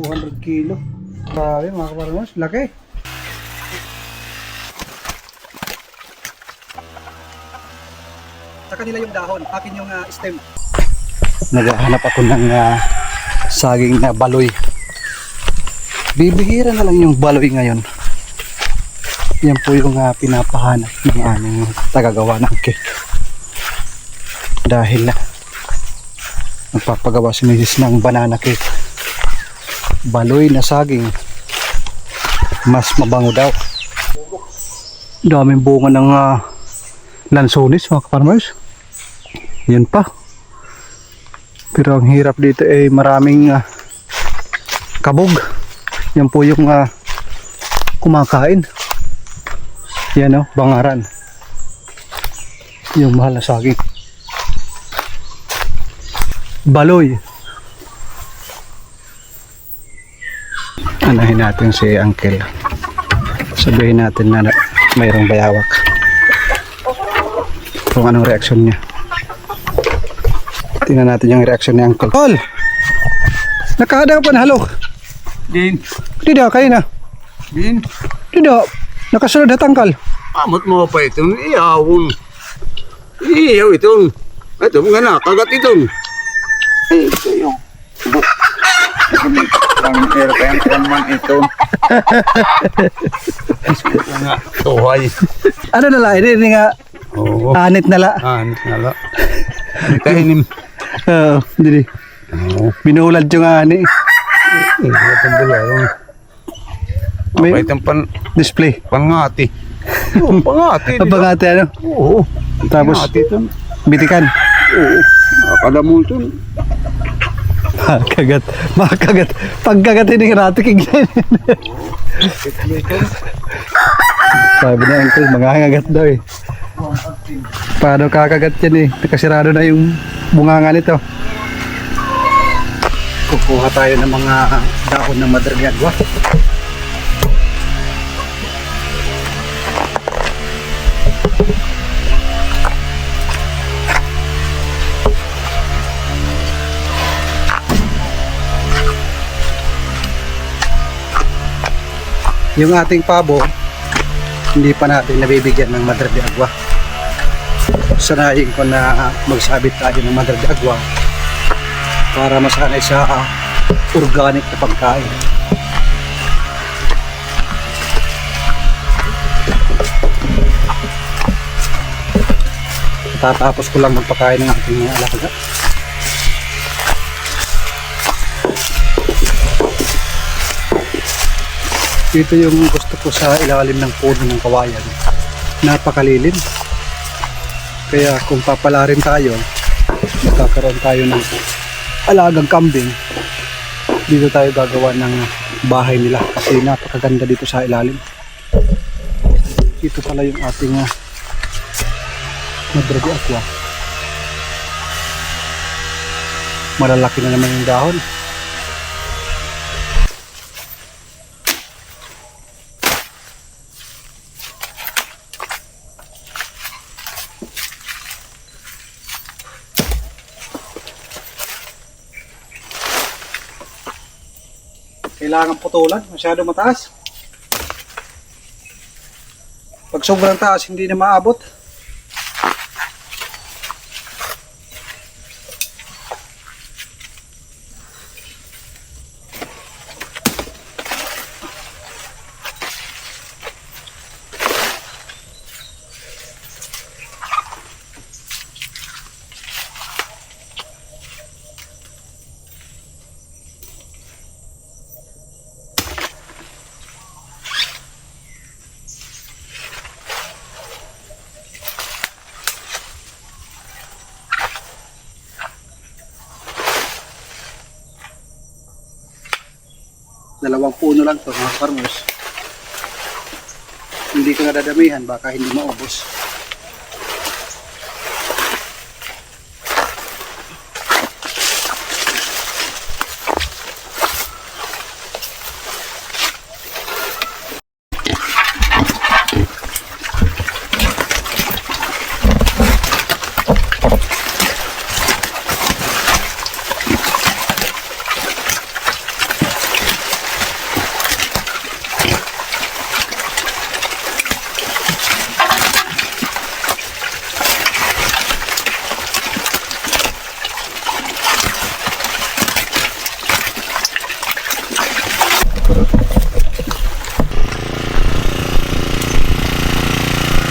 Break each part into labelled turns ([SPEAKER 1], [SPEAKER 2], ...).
[SPEAKER 1] 200 kilo. Grabe mga kaparmos, laki. Sa kanila yung dahon, akin yung stem. Naghahanap ako ng saging na baloy. Bibihira na lang yung baloy ngayon. Yan po yung pinapahanap ng aming tagagawa ng cake. Dahil magpapagawa si Mrs. ng banana cake. Baloy na saging. Mas mabango daw. Daming bunga ng lansones mga farmers. Yan pa. Pero ang hirap dito ay maraming kabog. Yan po yung kumakain. Yan o, bangaran. Yung mahal na saging. Baloy. Anahin natin si Uncle. Sabihin natin na mayroong bayawak. Kung anong reaksyon niya. Tingnan natin yung reaksyon ni Uncle. Paul! Nakahada ka pa na halok?
[SPEAKER 2] Din.
[SPEAKER 1] Tidak, kayo na.
[SPEAKER 2] Din.
[SPEAKER 1] Tidak, nakasunod na tangkal.
[SPEAKER 2] Amot mo pa itong iyawon. Iyaw itong. Ito mga nakagat itong. Eh, ito yung. Ang airpan naman ito. Nga, tuhay.
[SPEAKER 1] Ano na lang, ini nga
[SPEAKER 2] Oo.
[SPEAKER 1] anit na la.
[SPEAKER 2] Anit na la. Kahinim.
[SPEAKER 1] Oo, hindi.
[SPEAKER 2] Oo.
[SPEAKER 1] Binulad yung ani.
[SPEAKER 2] Itong bularong.
[SPEAKER 1] May
[SPEAKER 2] Mapait ang
[SPEAKER 1] display.
[SPEAKER 2] pangati. Oo, pangati.
[SPEAKER 1] Ang pangate ano?
[SPEAKER 2] Oo.
[SPEAKER 1] Tapos
[SPEAKER 2] Pangati ito.
[SPEAKER 1] bitikan.
[SPEAKER 2] Oo. Nakadamol ito.
[SPEAKER 1] Makagat. Makagat. Pagkagat hindi ka natin kigyan. Sabi na Uncle, mangangagat daw eh. Paano kakagat yan eh? Nakasirado na yung bunganga nito. Kukuha tayo ng mga dahon ng madragyagwa. Yung ating pabo, hindi pa natin nabibigyan ng madre de agua. Sanayin ko na magsabit tayo ng madre de agua para masanay sa organic na pagkain. Tatapos ko lang magpakain ng ating mga alaga. Ito yung gusto ko sa ilalim ng puno ng kawayan. Napakalilim. Kaya kung papalarin tayo, magkakaroon tayo ng alagang kambing. Dito tayo gagawa ng bahay nila kasi napakaganda dito sa ilalim. Ito pala yung ating madre de agua. Malalaki na naman yung dahon. Kailangan putulan, masyado mataas. Pag sobrang taas, hindi na maabot. Dalawang puno lang to mga farmers. Hindi ko nadadamihan, baka hindi maubos.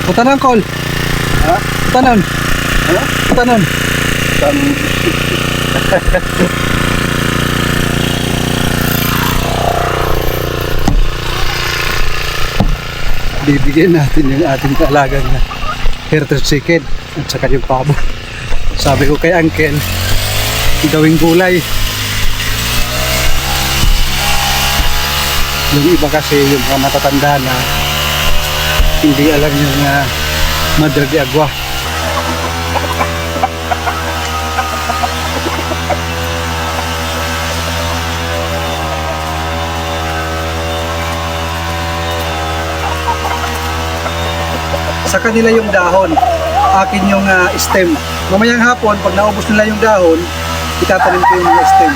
[SPEAKER 1] Punta na, Col.
[SPEAKER 2] Ha?
[SPEAKER 1] Punta nun.
[SPEAKER 2] Ano?
[SPEAKER 1] Punta nun. Bibigyan natin yung ating kaalagang na heritage chicken at saka yung pabo. Sabi ko kay Uncle, gawing gulay. Yung iba kasi yung mga matatanda na hindi alam yung Madre de Agua. Sa kanila yung dahon, akin yung stem. Mamayang hapon, pag naubos nila yung dahon, itatanim ko yung mga stem.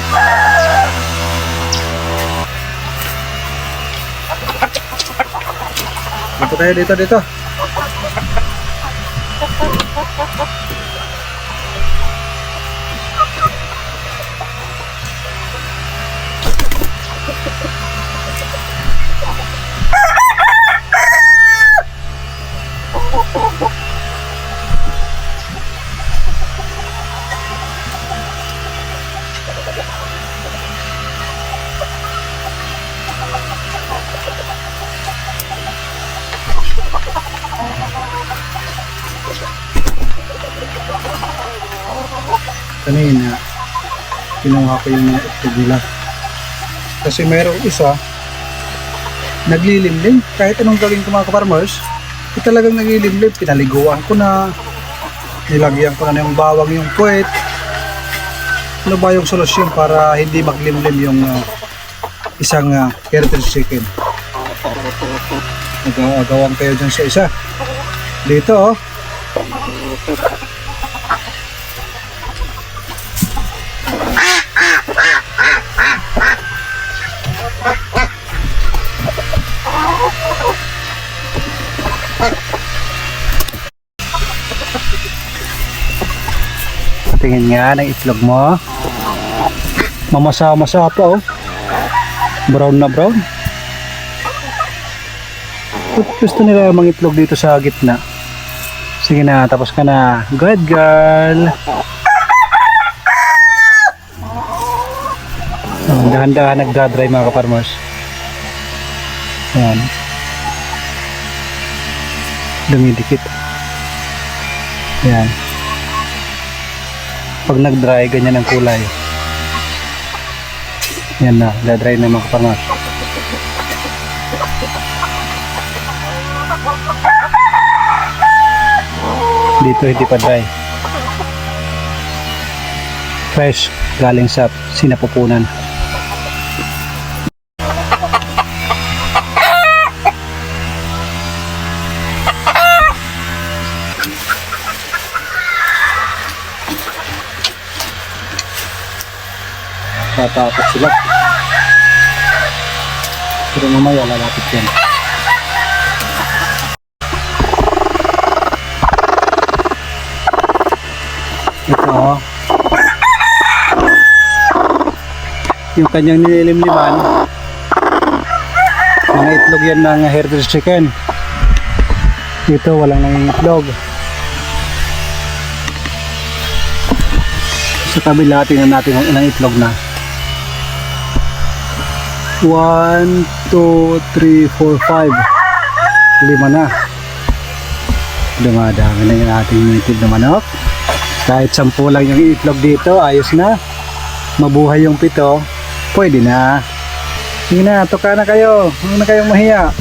[SPEAKER 1] Dito tayo, dito. Kanina, kinuha ko yung mga itlog nila. Kasi mayroong isa, naglilimlim. Kahit anong gawin ko mga kaparmers, talagang naglilimlim. Pinaliguan ko na, nilagyan ko na yung bawang yung puwet. Ano ba yung solusyon para hindi maglimlim yung isang heritage chicken? Nag-aagawan kayo dyan sa isa. Dito oh. Tingin nga ng itlog mo. Mamasa-masa pa oh. Brown na brown. Gusto nila mga itlog dito sa gitna. Sige na, tapos ka na. Good girl. Dahan-dahan nagdadry mga kaparmers. Ayan. Dumidikit. Ayan. Pag nag-dry, ganyan ang kulay. Yan na, na-dry na mga kaparmers. Dito hindi pa dry. Fresh, galing sa sinapupunan. Tatakot sila. Pero mamaya lalapit yan. Ito yung kanyang nililimliman, mga itlog yan ng heritage chicken. Dito walang nangingitlog. Sa kabila tingnan natin kung ilang itlog na. 1, 2, 3, 4, 5. 5 na. Dumadami na yung ating native na manok. Kahit 10 lang yung itlog dito, ayos na. Mabuhay yung 7, pwede na. Sige na, tuka na kayo. Huwag na kayong mahiya.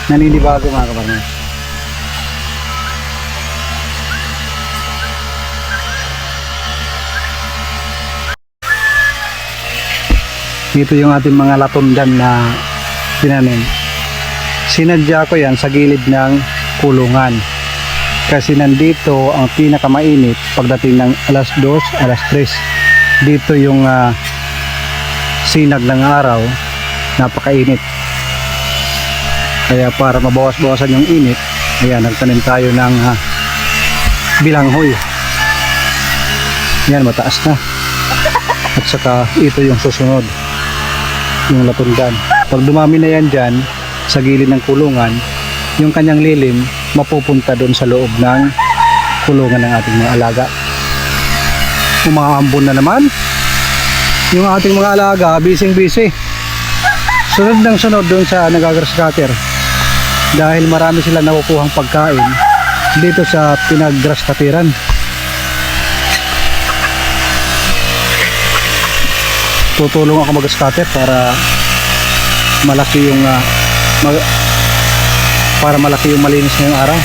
[SPEAKER 1] Naninibago mga kaparmers. Dito yung ating mga latundan na tinanim. Sinadya ko yan sa gilid ng kulungan. Kasi nandito ang pinakamainit pagdating ng alas 2, alas 3. Dito yung sinag ng araw, napakainit. Kaya para mabawas-bawasan yung init, ayan, nagtanim tayo ng bilanghoy. Yan, mataas na. At saka ito yung susunod, yung latundan. Pag dumami na yan dyan sa gilid ng kulungan, yung kanyang lilim mapupunta doon sa loob ng kulungan ng ating mga alaga. Umaambon na naman yung ating mga alaga, busy. Sunod ng sunod doon sa nagagrass cutter dahil marami sila nakukuhang pagkain dito sa pinag-grass cutteran. Tutulong ako mag-grass cutter para malaki yung para malaki yung malinis na yung araw.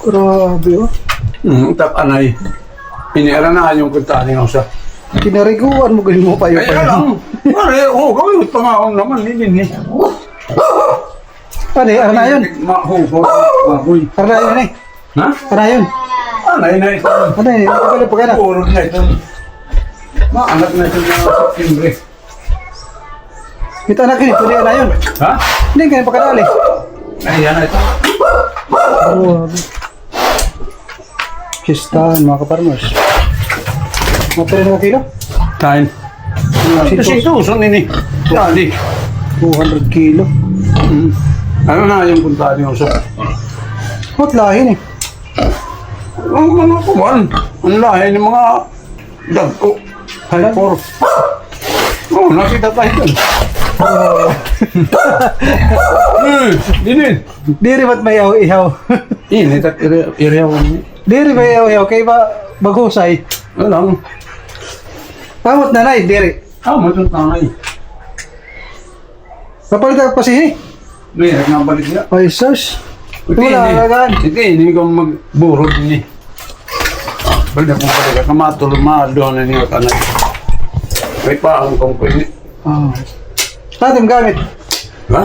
[SPEAKER 1] Grabe oh.
[SPEAKER 2] Anay. Iniara na yung kuntaan niyo sa.
[SPEAKER 1] Kinariguan mo galing mo pa yung
[SPEAKER 2] Kaya lang. Pare, gawin mo pangaon naman. Hindi.
[SPEAKER 1] Ano eh, na yun?
[SPEAKER 2] Mahuho. Mahuy.
[SPEAKER 1] Na yun eh.
[SPEAKER 2] Ha?
[SPEAKER 1] Na yun.
[SPEAKER 2] Anay na ito.
[SPEAKER 1] Ano eh, pagkala pagkala.
[SPEAKER 2] Puro na ito. Maanak na ito na September.
[SPEAKER 1] Ito anak yun, pwede na yun.
[SPEAKER 2] Ha?
[SPEAKER 1] Hindi ganyan pagkala eh.
[SPEAKER 2] Ay, yan na ito.
[SPEAKER 1] Grabe. Kistahan mga kaparmers. Matulog na kilo?
[SPEAKER 2] Kain. Kasi ito, saan ini? Dali.
[SPEAKER 1] 200 kilo.
[SPEAKER 2] Ano na yung puntaan niyo sa?
[SPEAKER 1] Ba't lahin eh?
[SPEAKER 2] Ang mga kuwan. Ang lahi ng mga dagko. Hyper. Oh, nakita tayo doon. Dinin.
[SPEAKER 1] Diri ba't may ihaw?
[SPEAKER 2] Init at iriyawan niya.
[SPEAKER 1] Diri may ihaw, kaya ba maghusay?
[SPEAKER 2] Alam.
[SPEAKER 1] Pamot na nai, diri.
[SPEAKER 2] Matong tangay.
[SPEAKER 1] Kapalitan pa siya eh.
[SPEAKER 2] May nga balik niya.
[SPEAKER 1] Ay, sus. Wala alagaan.
[SPEAKER 2] Sige, hindi ko magburod ni. Balik mo pa rin. Kamatulog, doon na niyo tanay. May paang kong pwede.
[SPEAKER 1] Ah. Natin gamit.
[SPEAKER 2] Ha?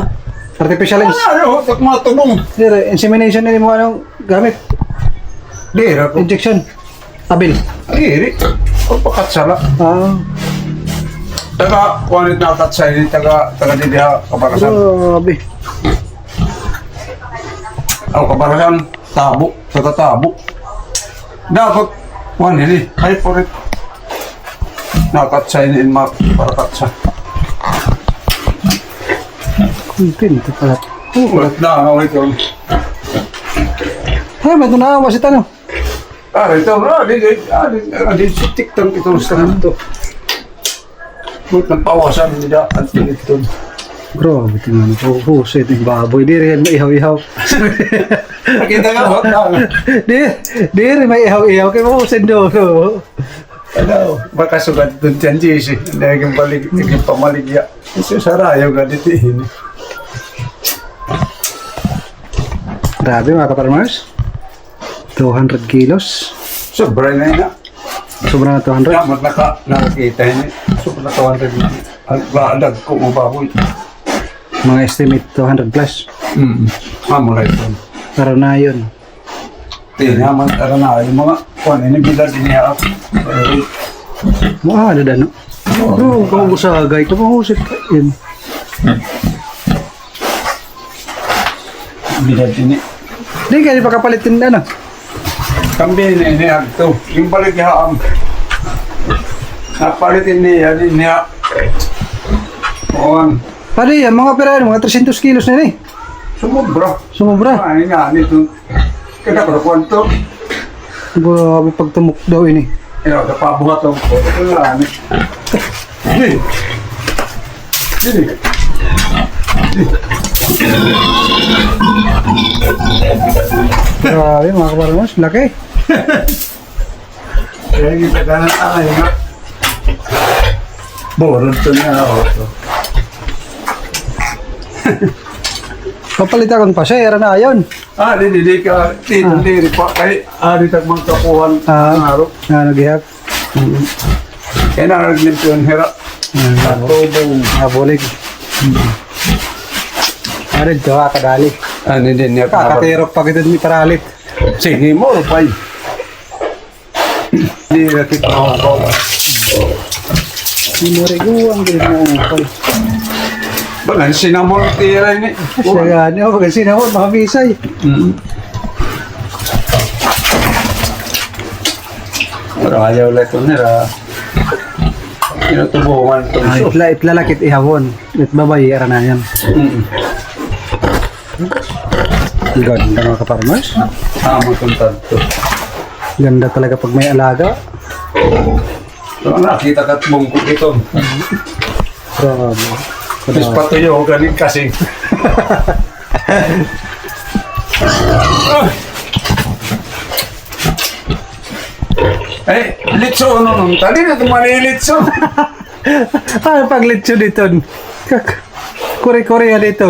[SPEAKER 1] Artificial lens.
[SPEAKER 2] Ayaw, tak matubong.
[SPEAKER 1] Diri, insemination na mo anong gamit.
[SPEAKER 2] Dira ko.
[SPEAKER 1] Injection. Abil.
[SPEAKER 2] Iri. O pakatsala.
[SPEAKER 1] Ah.
[SPEAKER 2] Taga, kuwanit na katsay ni taga didiha kaparasan.
[SPEAKER 1] Grabe.
[SPEAKER 2] Ang kaparasan, tabo. Taga tabo. Dapat, kuwanit ni. Ay, for it. Nakatsay ni Inma para katsa.
[SPEAKER 1] Kuntin ito pala.
[SPEAKER 2] Ulat na, ako ito.
[SPEAKER 1] Ay, may tunawa si Tano.
[SPEAKER 2] Ito, di si TikTok ito sa naman ito. Buat ng pawasan nila at ito.
[SPEAKER 1] Grabe, tingnan ko. Huset yung baboy. Di rin may ihaw-ihaw.
[SPEAKER 2] Nakita nga ba?
[SPEAKER 1] Di rin may ihaw-ihaw. Kaya huset doon.
[SPEAKER 2] Ano, baka sugat doon dyan, JC. Hindi naging pamaligya. Kasi sarayaw ka dito.
[SPEAKER 1] Grabe mga kaparmers. 200 kilos.
[SPEAKER 2] Sobra na yun.
[SPEAKER 1] Sobrang na 200.
[SPEAKER 2] Damat nakakita yun. Sobra na 200 na. Alag ko mo baboy.
[SPEAKER 1] Mga estimate 200 plus.
[SPEAKER 2] Mamulay ito.
[SPEAKER 1] Pero na yun.
[SPEAKER 2] Tinaman, tara na. Yung mga kuwan, inibila din niya ako.
[SPEAKER 1] Mahal na no? Oo, kung usagay. Ito pang huset ka yun.
[SPEAKER 2] Bila din niya.
[SPEAKER 1] Hindi kaya pa kapalitin na no?
[SPEAKER 2] Kambing na inihag to. Yung balik niya napalitin niya din niya. Kuhan.
[SPEAKER 1] Paano yan? Mga pera mga 300 kilos na yun eh.
[SPEAKER 2] Sumubra.
[SPEAKER 1] Sumubra.
[SPEAKER 2] Ay nga, nito. Kaya para kwanto.
[SPEAKER 1] Grabe pag tumuk daw ini.
[SPEAKER 2] Kaya kapabuhat ang ko. Ito nga, ani. Hindi. Hindi.
[SPEAKER 1] Grabe mga kaparmos, laki.
[SPEAKER 2] Kaya kita ka na tayo nga. Borot to niya ako.
[SPEAKER 1] Papalitan pa siya, era na yun.
[SPEAKER 2] Di ka. Hindi pa. Kaya di tag mga kapuhan. Araw.
[SPEAKER 1] Naghihap.
[SPEAKER 2] Kaya naraglip yun, hira. Tubong.
[SPEAKER 1] Nabulig. Ano ito, kadali.
[SPEAKER 2] Ano din niya.
[SPEAKER 1] Kakatirok pa kita ni paralit.
[SPEAKER 2] Sige mo, pay. Hindi nakit ako.
[SPEAKER 1] Sinurigo ang ganyan na ako.
[SPEAKER 2] Bagan, sinamol tira ni.
[SPEAKER 1] Siya gani, pag sinamot, makabisay.
[SPEAKER 2] Pero ayaw lang ito nila. Tinutubungan ito.
[SPEAKER 1] Itlalakit ihabon. Itbabay, era na yan. Ganda mga kaparmers.
[SPEAKER 2] Tama itong tanto.
[SPEAKER 1] Ganda talaga pag may alaga.
[SPEAKER 2] So, nakita ka't bungkot ito.
[SPEAKER 1] Grabe.
[SPEAKER 2] Tapos patuyo, galing kasi. Litso, ano nung tali na tumalilitso.
[SPEAKER 1] Ano pag lechon dito? Kuri-kuri yan dito.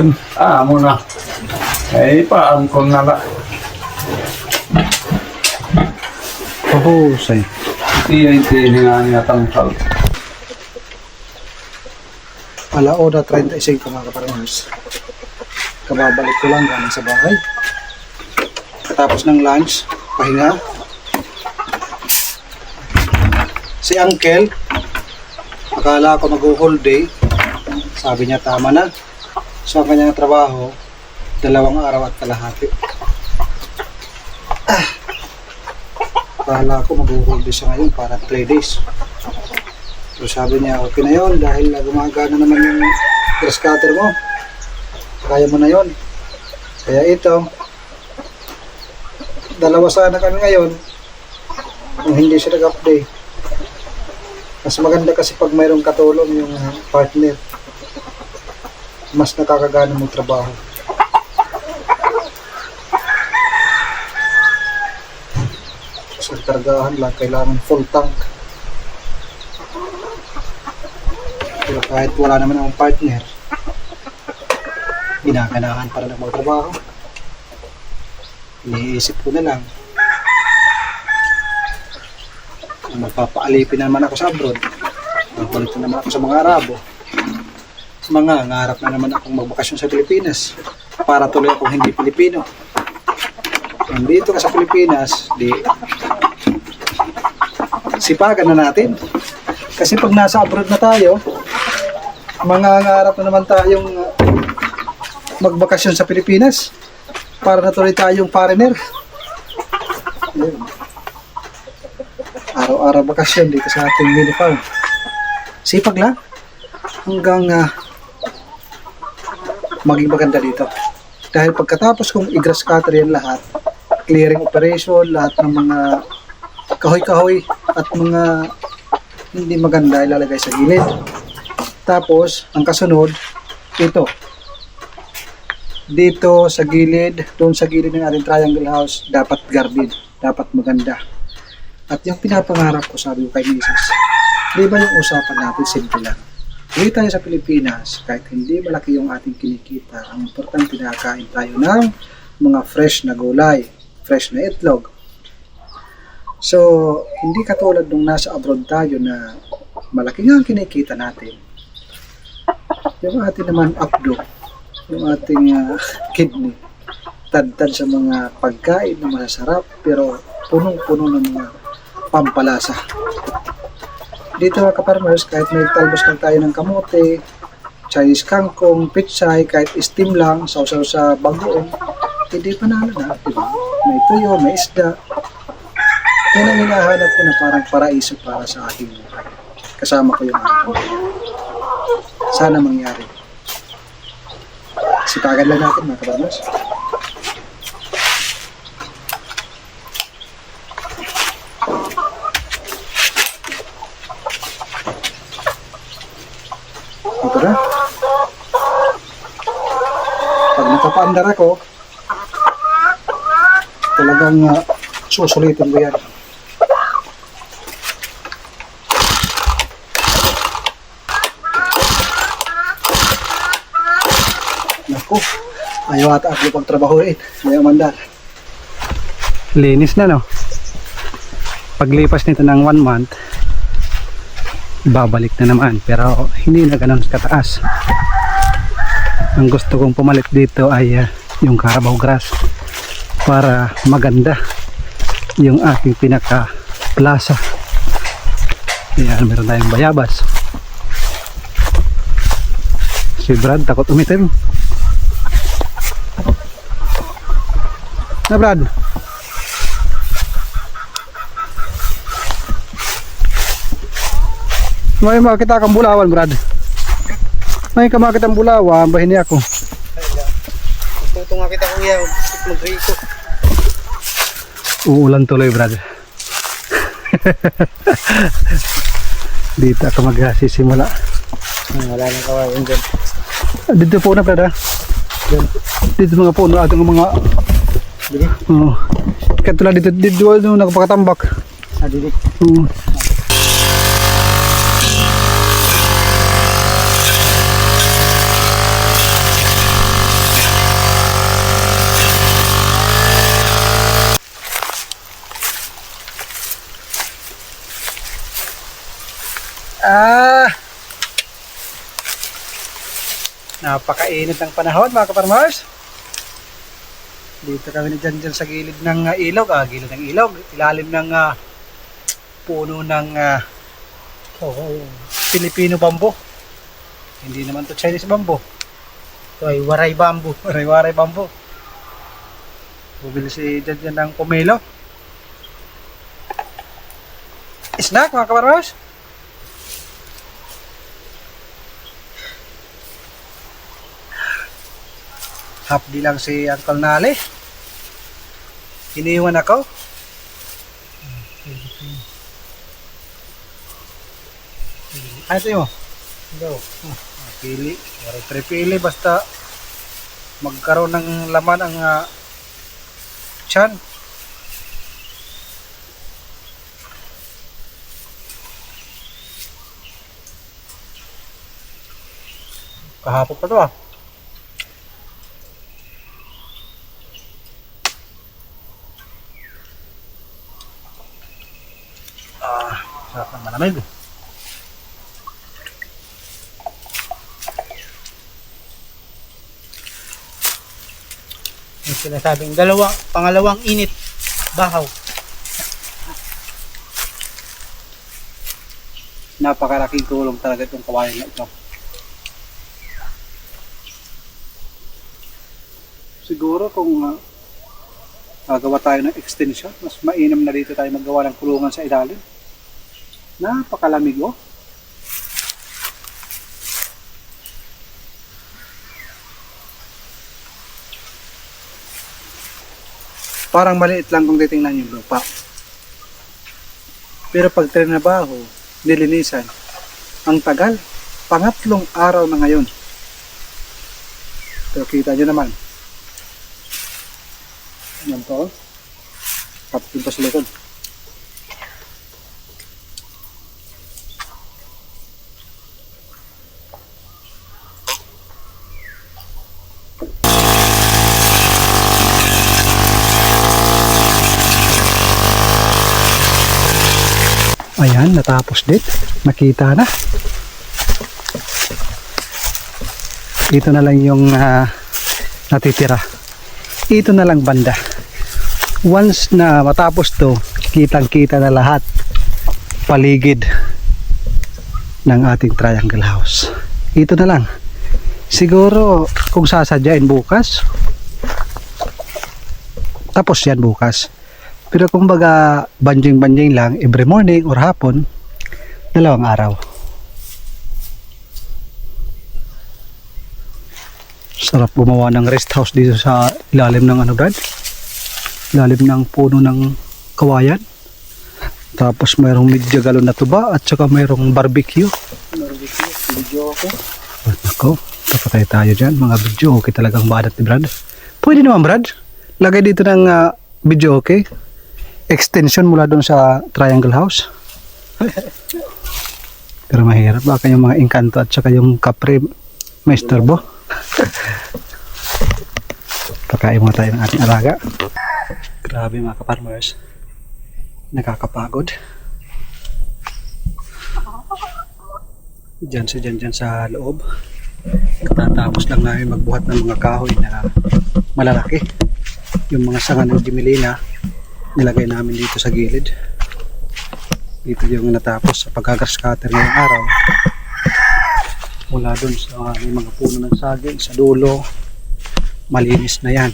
[SPEAKER 2] Muna. Paangkol na la.
[SPEAKER 1] Pahusay.
[SPEAKER 2] Hindi nga niya tangkal.
[SPEAKER 1] Alauna 35 mga kaparmers. Kababalik ko lang galing sa bahay. Katapos ng lunch, pahinga. Si Uncle, akala ko mag-whole day. Sabi niya tama na. So ang kanyang trabaho, 2 araw at kalahati. Akala ko mag-whole day siya ngayon para 3 days. So sabi niya, okay na yun dahil gumagana naman yung grass cutter mo. Kaya mo na yun. Kaya ito, 2 sana kami ngayon kung hindi siya nag-update. Mas maganda kasi pag mayroong katulong yung partner. Mas nakakagana mo trabaho. Sa kargahan lang, kailangan full tank. Pero kahit wala naman akong partner, ginaganahan para na magtrabaho. Iniisip ko na lang, kung magpapaalipin naman ako sa abroad, magbalik na naman ako sa mga Arabo, nangarap na naman akong magbakasyon sa Pilipinas para tuloy akong hindi Pilipino. Nandito ka sa Pilipinas, di sipagan na natin. Kasi pag nasa abroad na tayo, mangangarap na naman tayong magbakasyon sa Pilipinas para natuloy tayong foreigner. Ayun. Araw-araw bakasyon dito sa ating mini farm. Sipag lang hanggang maging maganda dito. Dahil pagkatapos kong i-grass cutter yan lahat, clearing operation, lahat ng mga kahoy-kahoy at mga hindi maganda ilalagay sa gilid. Tapos, ang kasunod, ito. Dito sa gilid, doon sa gilid ng ating triangle house, dapat garden, dapat maganda. At yung pinapangarap ko, sabi ko kay Mrs., di ba yung usapan natin, simple lang. Hindi tayo sa Pilipinas, kahit hindi malaki yung ating kinikita, ang importante pinakain tayo ng mga fresh na gulay, fresh na itlog. So, hindi katulad nung nasa abroad tayo na malaki nga ang kinikita natin. Yung ating naman abdo, yung ating kidney, tad-tad sa mga pagkain na masasarap, pero punong-puno ng mga pampalasa. Dito mga kaparmers, kahit may talbos lang tayo ng kamote, Chinese kangkong, pitsay, kahit steam lang, sausaw sa bagoong, hindi panalo na, diba? May tuyo, may isda. Yan ang hinahanap ko na parang paraiso para sa aking buhay. Kasama ko yung aking. Sana mangyari. Sipagan lang natin mga kabarmas. Ito na. Pag nakapaandar ako, talagang susulitin ko yan. Naku, ayaw ata ako pagtrabahoin. May mandar. Linis na, no? Paglipas nito ng 1 month, babalik na naman. Pero hindi na ganun kataas. Ang gusto kong pumalit dito ay yung Carabao grass para maganda yung aking pinaka plaza. Ayan, meron tayong bayabas. Si Brad takot umitim. Na Brad? May makita kang bulawan, Brad. May kamakit ang bulawan, bahin niya ako.
[SPEAKER 3] Ito nga kita kuya, mag-rito.
[SPEAKER 1] Uulan tuloy, Brad. Dito ako magsisimula.
[SPEAKER 3] Wala nang kawain dyan.
[SPEAKER 1] Dito po na, Brad, ha? Dito mga puno, atong mga...
[SPEAKER 3] Dili?
[SPEAKER 1] Oo. Katulad dito nakapakatambak.
[SPEAKER 3] Dili?
[SPEAKER 1] Oo. Napakainit ng panahon mga kaparmers. Dito kami na dyan sa gilid ng ilog, gilid ng ilog, ilalim ng puno ng Filipino bamboo. Hindi naman to Chinese bamboo.
[SPEAKER 3] Ito ay waray bamboo.
[SPEAKER 1] Waray-waray bamboo. Bumili si dyan ng pomelo. Snack mga kaparmers. Hapdi lang si Uncle Nale. Iniwan ako. Ano ito mo?
[SPEAKER 3] Ito.
[SPEAKER 1] Pili. Pili basta magkaroon ng laman ang tiyan. Kahapon pa to ah. Sarap ng malamig.
[SPEAKER 3] Yung sinasabing pangalawang init, bahaw.
[SPEAKER 1] Napakalaking tulong talaga itong kawayan na ito. Siguro kung gagawa tayo ng extension, mas mainam na dito tayo maggawa ng kulungan sa ilalim. Napakalamig oh. Parang maliit lang kung titingnan yung lupa. Pero pag trinabaho, nilinisan, ang tagal, pangatlong araw na ngayon. Pero kita nyo naman. Yan po. Tapos dito sa likod. Ayan, natapos din. Nakita na. Ito na lang yung natitira. Ito na lang banda. Once na matapos to, kitang-kita na lahat paligid ng ating triangle house. Ito na lang. Siguro kung sasadyain bukas, tapos yan bukas. Pero kung baga banjing-banjing lang every morning or hapon, 2 araw. Sarap gumawa ng rest house dito sa ilalim ng ano, Brad? Ilalim ng puno ng kawayan. Tapos mayroong medyo galon na tuba at saka mayroong barbecue.
[SPEAKER 3] Video ako.
[SPEAKER 1] At ako, papatay tayo dyan. Mga video okay talagang badat ni Brad. Pwede naman, Brad. Lagay dito ng video okay. Extension mula doon sa triangle house. Pero mahirap. Baka yung mga engkanto at saka yung kapre master bo. Pakain muna tayo ng ating alaga. Grabe mga kaparmers. Nakakapagod. Diyan sa loob. Katatapos lang namin magbuhat ng mga kahoy na malalaki. Yung mga sanga ng Jimelina, nilagay namin dito sa gilid. Dito yung natapos sa paggagas cutter ngayong araw. Mula dun sa may mga puno ng saging sa dulo, malinis na yan.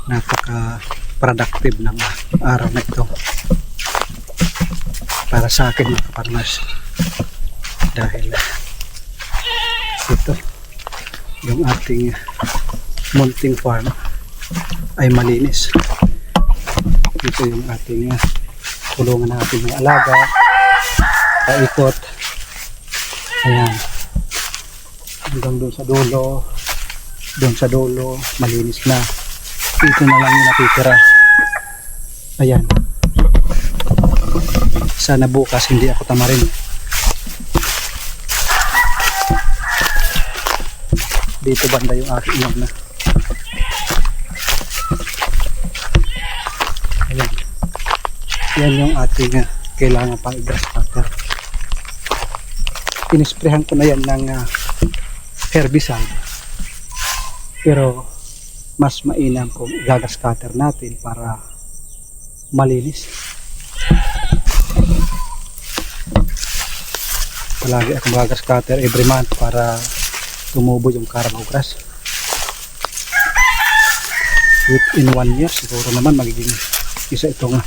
[SPEAKER 1] Napaka-productive ng araw na ito para sa akin mga kaparmas, dahil ito yung ating munting farm ay malinis. Ito yung ating kulungan ng ating mga alaga, paikot, ayan, hanggang doon sa dulo malinis na. Ito na lang yung natitira. Ayan. Sana bukas hindi ako tamarin. Dito banda yung aking na. Ayan. Yan yung ating kailangan pang i-grass cutter. Inisprehan ko na yan ng herbicide. Pero mas mainam kung gagas cutter natin para malinis. Palagi akong gagas cutter every month para tumubo yung Carabao grass. Within 1 year siguro naman magiging isa itong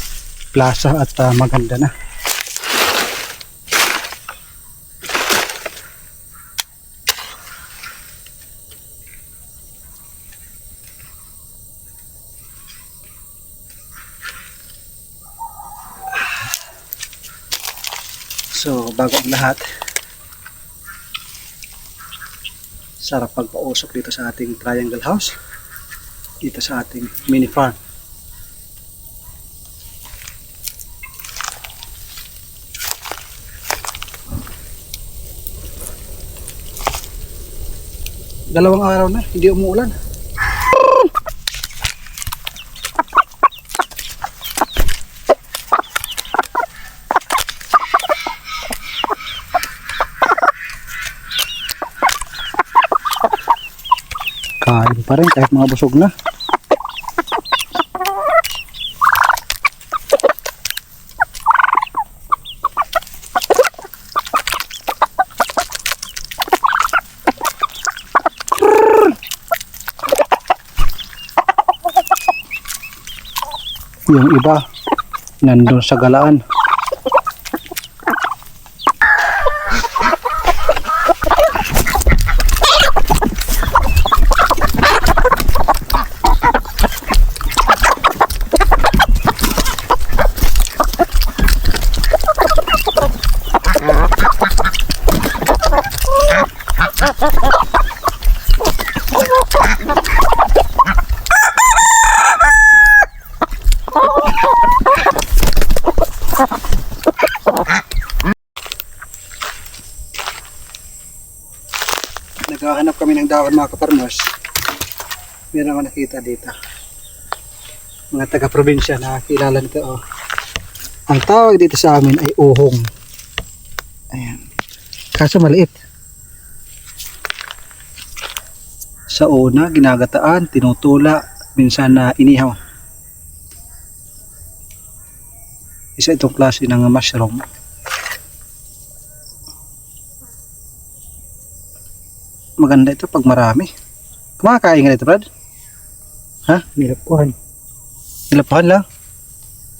[SPEAKER 1] plaza at maganda na. So, bago ang lahat, sarap pagpausok dito sa ating triangle house, dito sa ating mini farm. Dalawang araw na, hindi umuulan. Kain pa rin kahit mga busog na. Yung iba nandun sa galaan. Naghahanap kami ng dahon mga kaparmers. Meron ako nakita dito. Mga taga-probinsya na kilala nito. Oh. Ang tawag dito sa amin ay uhong. Ayan. Kaso maliit. Sa una, ginagataan, tinutula, minsan na inihaw. Isa itong klase ng mushroom. Maganda ito pag marami. Kumakain ka nito, Brad? Ha?
[SPEAKER 3] Nilapuhan.
[SPEAKER 1] Nilapahan lang.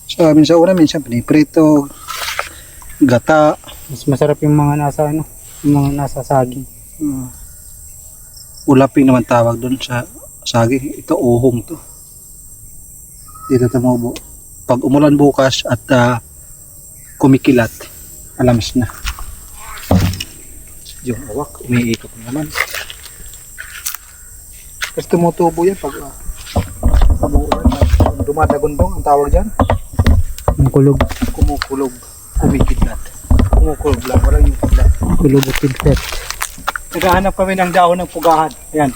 [SPEAKER 1] Sa amin sa una, minsan piniprito, gata.
[SPEAKER 3] Mas masarap yung mga nasa ano, Yung mga nasa saging.
[SPEAKER 1] Ulaping naman tawag doon sa saging. Ito uhong to. Dito tumubo. Pag umulan bukas at kumikilat, alamas na. Yung awak, umiikot na naman. Tapos tumutubo yan pag dumadagundong ang tawag dyan.
[SPEAKER 3] Kulog.
[SPEAKER 1] Kumukulog, kumikidlat. Kumukulog lang, walang yung kidlat.
[SPEAKER 3] Kulog at kidlat.
[SPEAKER 1] Naghahanap kami ng daon ng pugahan. Ayan.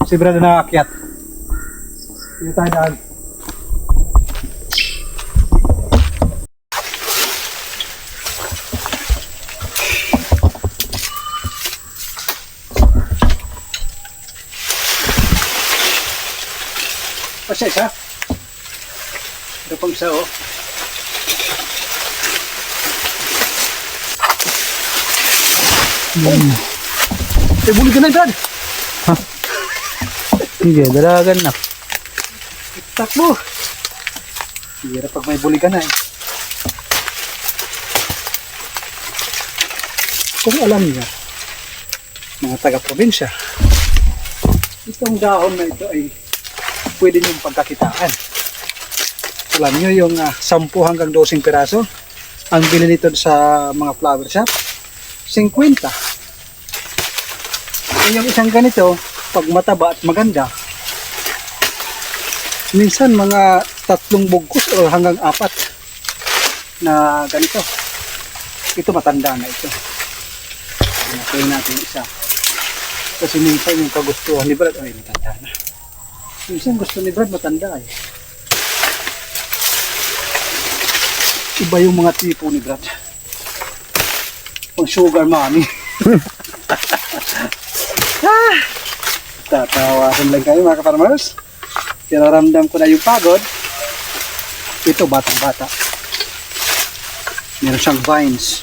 [SPEAKER 1] Si Brad na nakakyat. Dito tayo daan. Pasya isa. Ito pang isa oh. Eh, buli ka na, Brad.
[SPEAKER 3] Sige, dalagan na.
[SPEAKER 1] Takbo. Hirap pag may buli ka na eh. Kung alam niya, mga taga-probinsya, itong dahon na ito ay pwede niyong pagkakitaan. Alam niyo yung 10 hanggang 12 piraso, ang bili nito sa mga flower shop, 50. Yung isang ganito, pag mataba at maganda, minsan mga 3 bugkos o hanggang 4 na ganito. Ito matanda na ito. Nakuhin natin isa. Kasi minsan yung kagustuhan ni Brad, ay matanda na. Minsan gusto ni Brad matanda eh. Iba yung mga tipo ni Brad. Pang sugar mommy. Tatawasan lang kayo mga ka-farmers. Kinaramdam ko na yung pagod. Ito batang-bata. Meron siyang vines.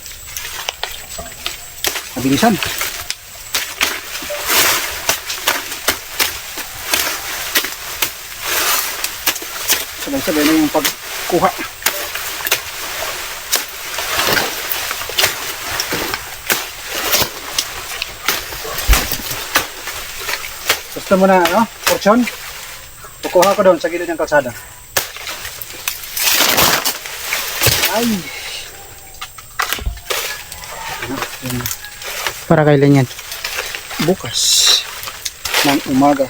[SPEAKER 1] Mabilisan. Sabay-sabay na yung pagkuha. Gusto mo na, ano? Portion? Kukuha ko doon sa gilid ng kalsada. Ay!
[SPEAKER 3] Para kailan yan?
[SPEAKER 1] Bukas ng umaga.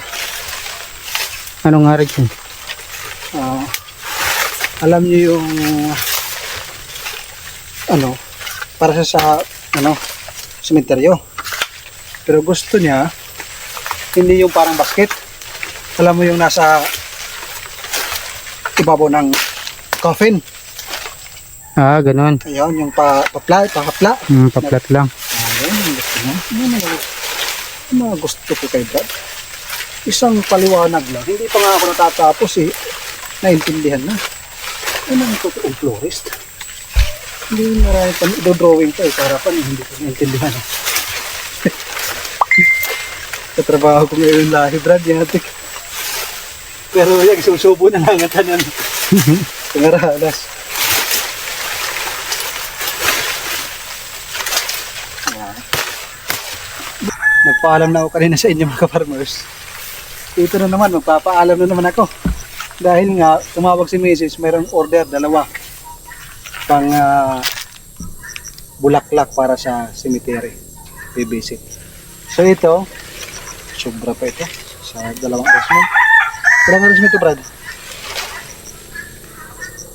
[SPEAKER 3] Anong araw yun?
[SPEAKER 1] Alam niyo yung ano, para sa ano, sementeryo. Pero gusto niya hindi yung parang basket. Alam mo yung nasa ibabaw ng coffin.
[SPEAKER 3] Ah, ganun.
[SPEAKER 1] Ayun, yung papla.
[SPEAKER 3] Paplat lang.
[SPEAKER 1] Ayun, yung gusto niya. Yung mga gusto ko kay Brad. Isang paliwanag lang. Hindi pa nga ako natatapos eh. Naintindihan na. Ano ang totoong florist? Hindi marami pa. Do-drawing pa eh. Para pa hindi ko naintindihan. Sa trabaho ko ngayon lahi, Brad. Yatik. Pero yan, susubo na lang ang tanan. Pangaralas. Nagpaalam na ako kanina sa inyo mga farmers. Ito na naman, magpapaalam na naman ako. Dahil nga, tumawag si Mrs. Mayroong order, 2. Pang bulaklak para sa cemetery. Bibisit. So ito, sobra pa ito. Sa 2 oras mo. Ilang oras mo ito, Brad?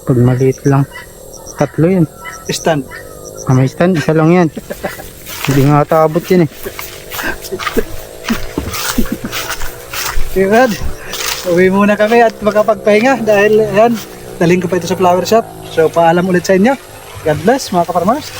[SPEAKER 3] Pag maliit lang. 3 yun.
[SPEAKER 1] Stand.
[SPEAKER 3] May stand, isa lang yan. Hindi nga taabot yun eh.
[SPEAKER 1] Okay, Brad. Uwi muna kami at makapagpahinga dahil yan, daling ko pa ito sa flower shop. So paalam ulit sa inyo. God bless mga ka-farmers.